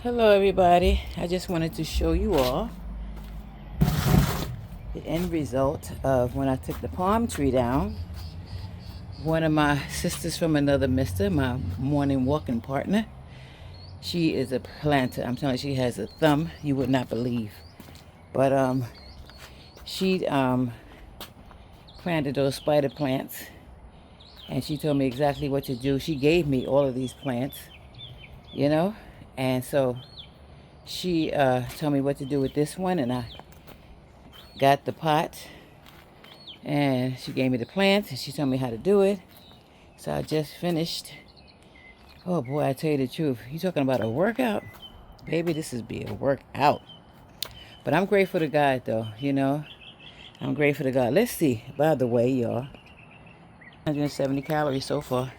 Hello everybody, I just wanted to show you all the end result of when I took the palm tree down. One of my sisters from another mister, my morning walking partner, she is a planter. I'm telling you, she has a thumb you would not believe. But she planted those spider plants, and she told me exactly what to do. She gave me all of these plants, and so she told me what to do with this one, and I got the pot, and she gave me the plants, and she told me how to do it. So I just finished. Oh boy, I tell you the truth, you talking about a workout, baby, this is be a workout. But I'm grateful to God though, I'm grateful to God. Let's see, by the way, y'all, 170 calories so far.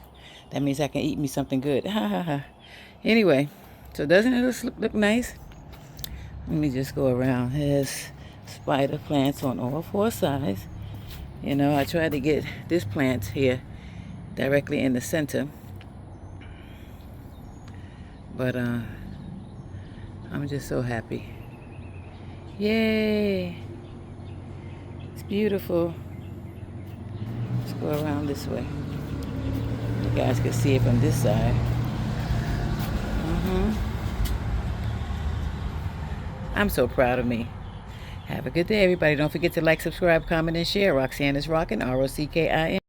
That means I can eat me something good. Anyway, so doesn't it look nice? Let me just go around. There's spider plants on all four sides. I tried to get this plant here directly in the center, but I'm just so happy. Yay! It's beautiful. Let's go around this way. You guys can see it from this side. I'm so proud of me. Have a good day, everybody. Don't forget to like, subscribe, comment, and share. Roxanne is rocking. ROCKIN.